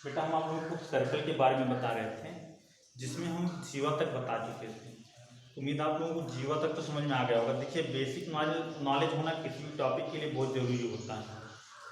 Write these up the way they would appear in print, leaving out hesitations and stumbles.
बेटा हम आप लोगों को सर्कल के बारे में बता रहे थे, जिसमें हम जीवा तक बता चुके थे। उम्मीद आप लोगों को जीवा तक तो समझ में आ गया होगा। देखिए, बेसिक नॉलेज होना किसी भी टॉपिक के लिए बहुत ज़रूरी होता है।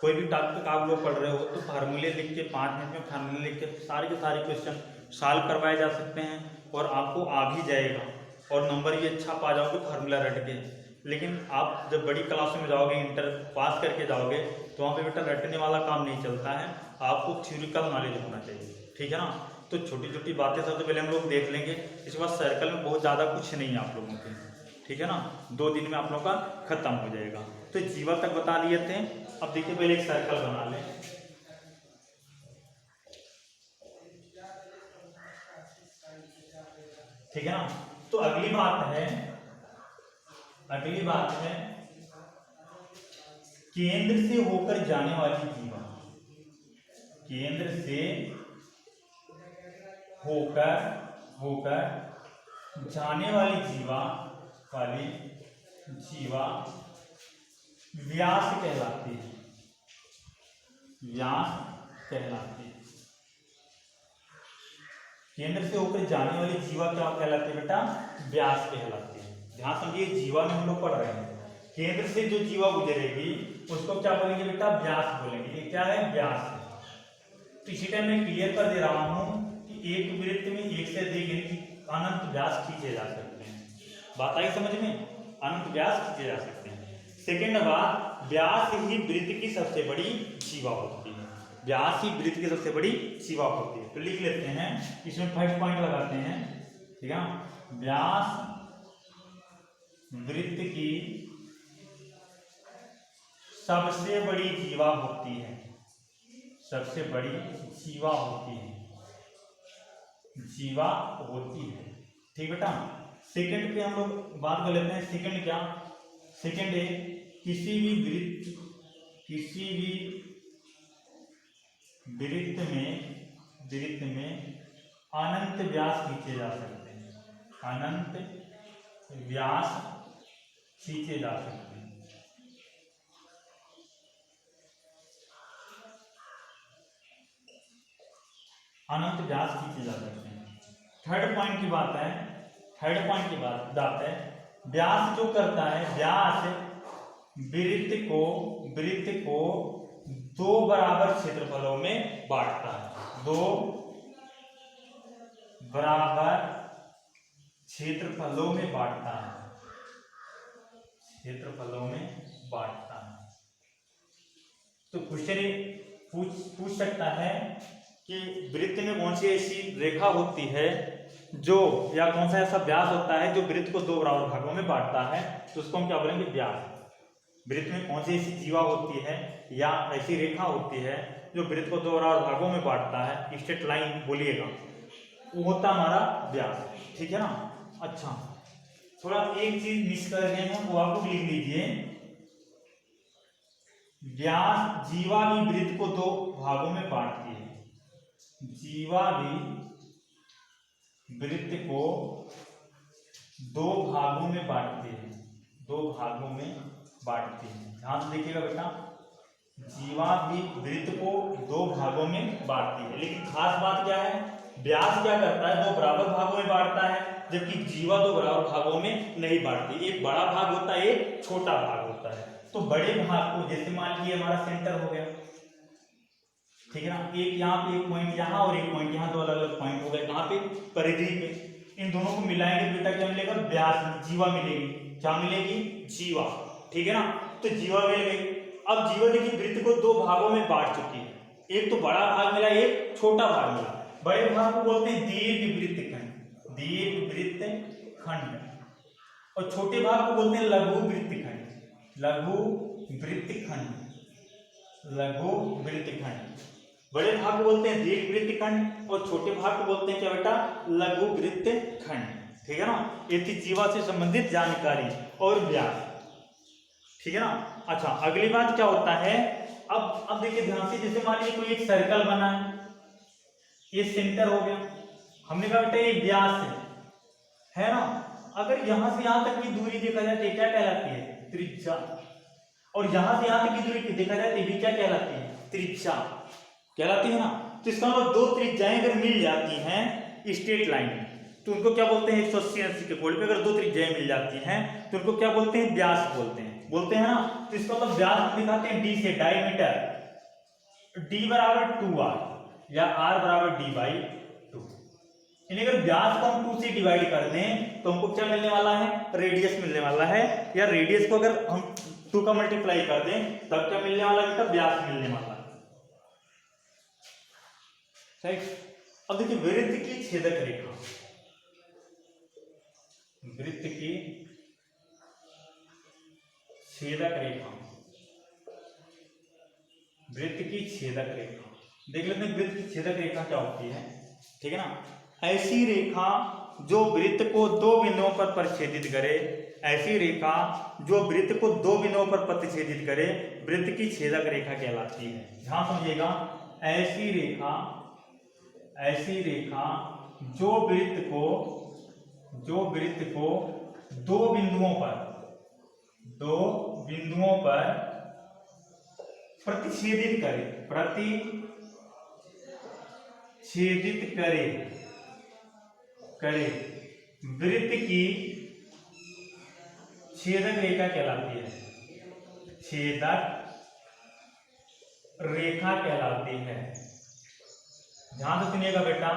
कोई भी टॉपिक आप लोग पढ़ रहे हो तो फार्मूले लिख के 5 मिनट में फार्मूले लिख के सारे के सारे क्वेश्चन सॉल्व करवाए जा सकते हैं और आपको आ भी जाएगा और नंबर भी अच्छा पा जाओगे फार्मूला रट के। लेकिन आप जब बड़ी क्लास में जाओगे, इंटर पास करके जाओगे, तो वहाँ पे बेटा रटने वाला काम नहीं चलता है, आपको थ्योरिकल नॉलेज होना चाहिए। ठीक है ना। तो छोटी छोटी बातें सबसे पहले हम लोग देख लेंगे, इसके बाद सर्कल में बहुत ज़्यादा कुछ नहीं है आप लोगों के। ठीक है ना, 2 दिन में आप लोगों का खत्म हो जाएगा। तो जीवा तक बता दिए थे। अब देखिए, पहले एक सर्कल बना लें। ठीक है ना। तो अगली बात है केंद्र से होकर जाने वाली जीवा। केंद्र से होकर जाने वाली जीवा व्यास कहलाती है। केंद्र से होकर जाने वाली जीवा क्या कहलाती है बेटा? व्यास कहलाती है। ध्यान समझिए, जीवा में हम लोग पढ़ रहे हैं, केंद्र से जो जीवा गुजरेगी उसको क्या बोलेंगे बेटा? व्यास बोलेंगे। ये क्या है? व्यास है। तो इसी टाइम मैं क्लियर कर दे रहा हूं कि एक वृत्त में एक से अधिक अनंत व्यास खींचे जा सकते हैं। बात आई समझ में? अनंत व्यास खींचे जा सकते हैं। सेकेंड बात, व्यास ही वृत्त की सबसे बड़ी जीवा होती है। व्यास ही वृत्त की सबसे बड़ी जीवा होती है। तो लिख लेते हैं, इसमें फर्स्ट पॉइंट लगाते हैं। ठीक है, व्यास वृत्त की सबसे बड़ी जीवा होती है। सबसे बड़ी जीवा होती है। ठीक बेटा। सेकंड पे हम लोग बात कर लेते हैं। सेकंड क्या? सेकंड है किसी भी वृत्त में अनंत व्यास खींचे जा सकते हैं। अनंत व्यास खींचे जा सकते हैं। अनंत व्यास खींचे जा सकते हैं। थर्ड पॉइंट की बात है, व्यास जो करता है, व्यास वृत्त को 2 बराबर क्षेत्रफलों में बांटता है। 2 बराबर क्षेत्रफलों में बांटता है। तो क्वेश्चन पूछ सकता है कि वृत्त में कौन सी ऐसी रेखा होती है जो, या कौन सा ऐसा व्यास होता है जो वृत्त को 2 बराबर भागों में बांटता है, तो उसको हम क्या बोलेंगे? व्यास। वृत्त में कौन सी ऐसी जीवा होती है या ऐसी रेखा होती है जो वृत्त को 2 बराबर भागों में बांटता है, स्ट्रेट लाइन बोलिएगा, वो होता हमारा व्यास। ठीक है ना। अच्छा, थोड़ा एक चीज मिस कर रहे हैं, वो आप लोग लिख लीजिए। व्यास जीवा भी वृत्त को 2 भागों में बांटती है। जीवा भी वृत्त को 2 भागों में बांटती है। ध्यान से देखिएगा बेटा, जीवा भी वृत्त को 2 भागों में बांटती है। लेकिन खास बात क्या है? व्यास क्या करता है? 2 बराबर भागों में बांटता है, जबकि जीवा 2 बराबर भागों में नहीं बांटती। एक बड़ा भाग होता है, एक छोटा भाग होता है। तो बड़े भाग को, जैसे मान लीजिए हमारा सेंटर हो गया, ठीक है ना, एक यहाँ पे एक पॉइंट यहाँ और एक पॉइंट यहाँ, 2 अलग अलग पॉइंट हो गए। कहाँ पे? परिधि पे। इन दोनों को मिलाएंगे बेटा क्या मिलेगा? व्यास, जीवा मिलेगी। क्या मिलेगी? जीवा। ठीक है ना। तो जीवा मिल गई। अब जीवा देखिए वृत्त को 2 भागों में बांट चुकी है। एक तो बड़ा भाग मिला, एक छोटा भाग मिला। बड़े भाग को बोलते हैं दीर्घवृत्तखंड, और छोटे भाग को बोलते हैं लघुवृत्तखंड। बड़े भाग को बोलते हैं दीर्घवृत्तखंड और छोटे भाग को बोलते हैं क्या बेटा? लघुवृत्तखंड। ठीक है ना। ये थी जीवा से संबंधित जानकारी और व्यास। ठीक है ना। अच्छा, अगली बात क्या होता है? अब देखिए ध्यान से, जैसे मान लीजिए कोई एक सर्कल बना है, ये सेंटर हो गया, हमने कहा बेटा ये व्यास है ना। अगर यहां से यहां तक की दूरी देखा जाए तो क्या कहलाती है? त्रिज्या। और यहां से यहां तक की दूरी देखा जाए तो भी क्या कहलाती है? त्रिज्या कहलाती है ना। तो इसका मतलब दो त्रिज्याएं अगर मिल जाती हैं स्ट्रेट लाइन में तो उनको क्या बोलते हैं, 180 के कोण पे अगर दो त्रिज्याएं मिल जाती हैं तो उनको क्या बोलते हैं, व्यास बोलते हैं ना। तो इसका मतलब व्यास हम दिखाते हैं डी से, डायमीटर डी बराबर 2r या r बराबर d बाई 2। यानी अगर व्यास को हम 2 से डिवाइड कर दें तो हमको क्या मिलने वाला है, रेडियस मिलने वाला है, या रेडियस को अगर हम 2 का मल्टीप्लाई कर दें तब क्या मिलने वाला है, तब व्यास मिलने वाला है। राइट। अब देखिए वृत्त की छेदक रेखा, वृत्त की छेदक रेखा, वृत्त की छेदक रेखा देख लेते हैं वृत्त की छेदक रेखा क्या होती है। ठीक है ना, ऐसी रेखा जो वृत्त को दो बिंदुओं पर प्रतिच्छेदित करे, ऐसी रेखा जो वृत्त को दो बिंदुओं पर प्रतिच्छेदित करे वृत्त की छेदक रेखा कहलाती है। ध्यान समझिएगा, ऐसी रेखा जो वृत्त को दो बिंदुओं पर प्रतिच्छेदित करे वृत्त की छेदक रेखा कहलाती है, छेदक रेखा कहलाती है। ध्यान से सुनिएगा बेटा,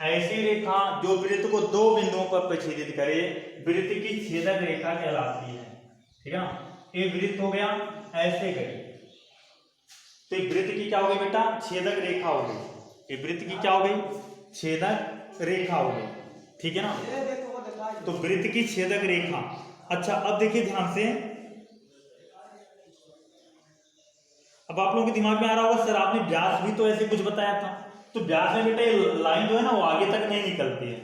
ऐसी रेखा जो वृत्त को दो बिंदुओं पर प्रतिच्छेदित करे वृत्त की छेदक रेखा कहलाती है। ठीक है ना, ये वृत्त हो गया, ऐसे करें तो ये वृत्त की क्या हो गई बेटा, छेदक रेखा हो गई। ये वृत्त की क्या हो गई, छेदक रेखा हो गई। ठीक है ना, तो वृत्त की छेदक रेखा। अच्छा अब देखिए ध्यान से, अब आप लोगों के दिमाग में आ रहा होगा सर आपने व्यास भी तो ऐसे कुछ बताया था, तो व्यास में बेटा लाइन जो है ना वो आगे तक नहीं निकलती है,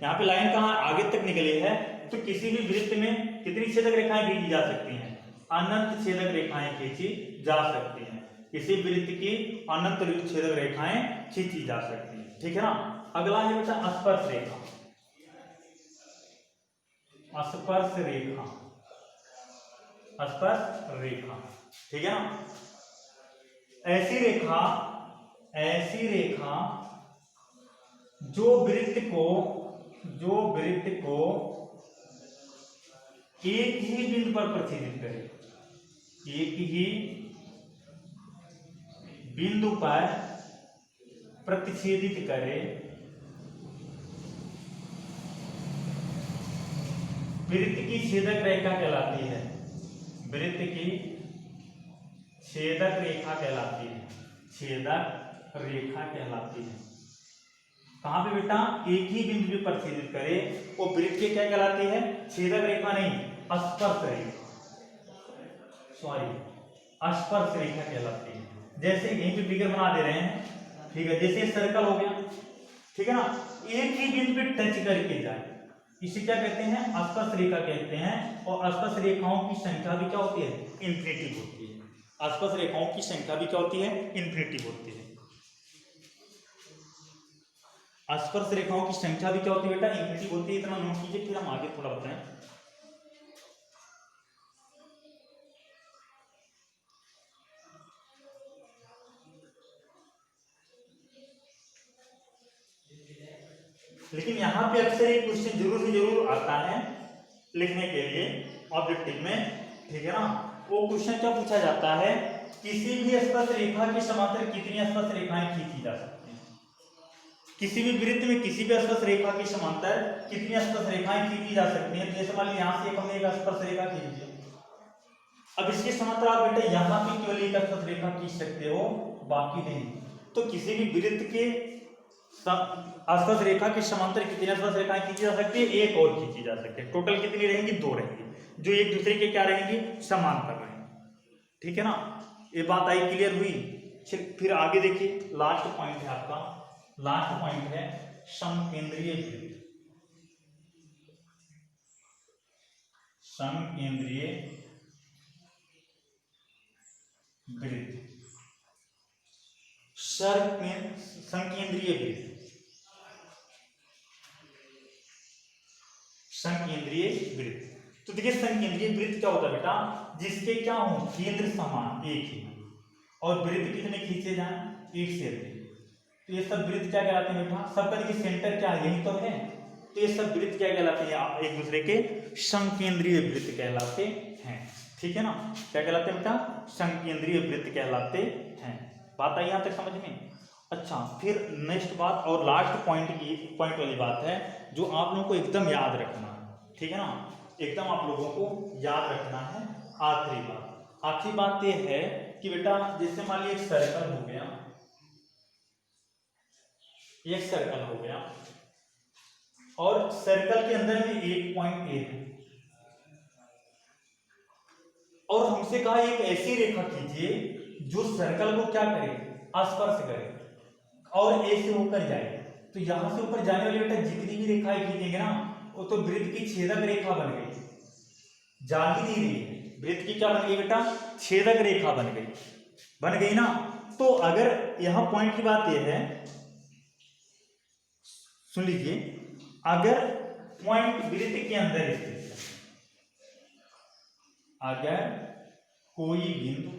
यहाँ पे लाइन कहाँ आगे तक निकली है। तो किसी भी वृत्त में कितनी छेदक रेखाएं खींची जा सकती हैं, अनंत छेदक रेखाएं खींची जा सकती हैं। किसी वृत्त की अनंत छेदक रेखाएं खींची जा सकती हैं। ठीक है ना, अगला है बेटा स्पर्श रेखा। स्पर्श रेखा, ठीक है ना, ऐसी रेखा जो वृत्त को एक ही बिंदु पर प्रतिच्छेदित करे, एक ही बिंदु पर प्रतिच्छेदित करे वृत्त की छेदक रेखा कहलाती है, वृत्त की छेदक रेखा कहलाती है, छेदक रेखा कहलाती है। कहां पे बेटा, एक ही बिंदु पर प्रतिच्छेदित करे वो वृत्त की क्या कहलाती है, छेदक रेखा नहीं, स्पर्श रेखा कहलाती है। जैसे यहीं पे फिगर बना दे रहे हैं, ठीक है, जैसे सर्कल हो गया, ठीक है ना, एक ही बिंदु पे टच करके जाए इसे क्या कहते हैं, स्पर्श रेखा कहते हैं। और स्पर्श रेखाओं की संख्या भी क्या होती है, इन्फिनिटी होती है। स्पर्श रेखाओं की संख्या भी क्या होती है, इन्फिनिटी होती है। स्पर्श रेखाओं की संख्या भी क्या होती है बेटा, इन्फिनिटी होती है। इतना नोट कीजिए, फिर हम आगे थोड़ा बताएं। लेकिन यहाँ पे अक्सर एक क्वेश्चन जरूर आता है लिखने के लिए ऑब्जेक्टिव में, ठीक है ना। वो क्वेश्चन क्या पूछा जाता है, किसी भी स्पर्श रेखा के समांतर कितनी स्पर्श रेखाएं खींची जा सकती हैं। किसी भी वृत्त में किसी भी स्पर्श रेखा के समांतर कितनी स्पर्श रेखाएं खींची जा सकती हैं। जैसे मान लीजिए यहाँ से हमने एक स्पर्श रेखा खींच ली, अब इसके समांतर आप बेटा यहाँ पे केवल एक स्पर्श रेखा खींच सकते हो, बाकी नहीं। तो किसी भी वृत्त के स्पर्श रेखा के समांतर कितनी स्पर्श रेखाएं खींची जा सकती है, एक और खींची जा सकती है। टोटल कितनी रहेंगी, 2 रहेंगी, जो एक दूसरे के क्या रहेंगी, समांतर रहेंगी। ठीक है ना, ये बात आई, क्लियर हुई। फिर आगे देखिए, लास्ट पॉइंट है आपका, लास्ट पॉइंट है समकेंद्रीय वृत्त। समकेंद्रीय वृत्त, संकेंद्रीय वृत्त, संकेंद्रीय वृत्त। तो देखिए संकेंद्रीय वृत्त क्या होता है बेटा, जिसके क्या हो, केंद्र समान एक ही, और वृत्त कितने खींचे जाएं, एक से अधिक। तो ये सब वृत्त क्या कहलाते हैं बेटा, सबका देखिए सेंटर क्या यही तो है। तो ये सब वृत्त क्या कहलाते हैं, एक दूसरे के संकेंद्रीय वृत्त कहलाते हैं। ठीक है ना, क्या कहलाते हैं बेटा, संकेंद्रीय वृत्त कहलाते हैं। बात आई यहाँ तक समझ में। अच्छा, फिर नेक्स्ट बात और लास्ट पॉइंट वाली बात है जो आप लोगों को एकदम याद रखना है। ठीक है ना, एकदम आप लोगों को याद रखना है। आखिरी बात ये है कि बेटा जैसे मान लीजिए एक सर्कल हो गया, एक सर्कल हो गया और सर्कल के अंदर में एक पॉइंट ए है और हमसे कहा एक ऐसी रेखा खींचिए जो सर्कल को क्या करे, स्पर्श करे और ए से होकर जाए। तो यहां से ऊपर जाने वाली बेटा जितनी भी रेखाएं खींचेंगे ना वो तो वृत्त की छेदक रेखा बन गई, जा ही नहीं रही है। वृत्त की क्या बन गई बेटा, छेदक रेखा बन गई ना। तो अगर यहां पॉइंट की बात यह है, सुन लीजिए, अगर पॉइंट वृत्त के अंदर स्थित है, अगर कोई बिंदु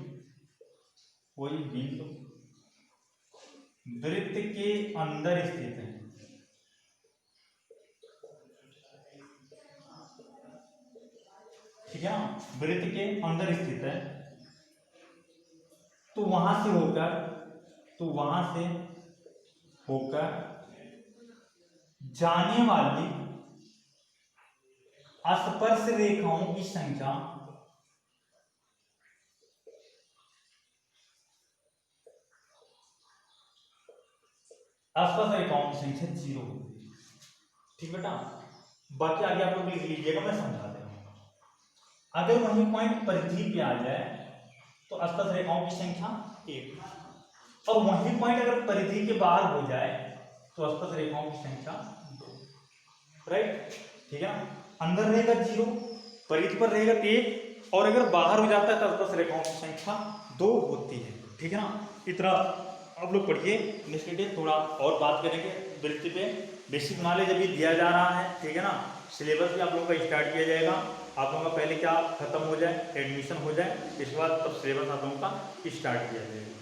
वृत्त के अंदर स्थित है, ठीक है ना, वृत्त के अंदर स्थित है, तो वहां से होकर जाने वाली स्पर्श रेखाओं की संख्या जीरो होगी। ठीक बेटा, बाकी आगे आप लोग लिख लीजिएगा, मैं समझा दे रहा हूं। अगर वही पॉइंट परिधि पे आ जाए तो स्पर्श रेखाओं की संख्या 1 और वही पॉइंट अगर परिधि के बाहर हो जाए तो स्पर्श रेखाओं की संख्या 2। राइट, ठीक है ना, अंदर रहेगा 0, परिधि पर रहेगा 1 और अगर बाहर हो जाता है तो स्पर्श रेखाओं की संख्या 2 होती है। ठीक है ना, इतना आप लोग पढ़िए। नेक्स्ट डे थोड़ा और बात करेंगे वृत्ति पे, बेसिक नॉलेज अभी दिया जा रहा है। ठीक है ना, सिलेबस भी आप लोगों का स्टार्ट किया जाएगा। आप लोगों का पहले क्या खत्म हो जाए, एडमिशन हो जाए, इसके बाद तब सिलेबस आप लोगों का स्टार्ट किया जाएगा।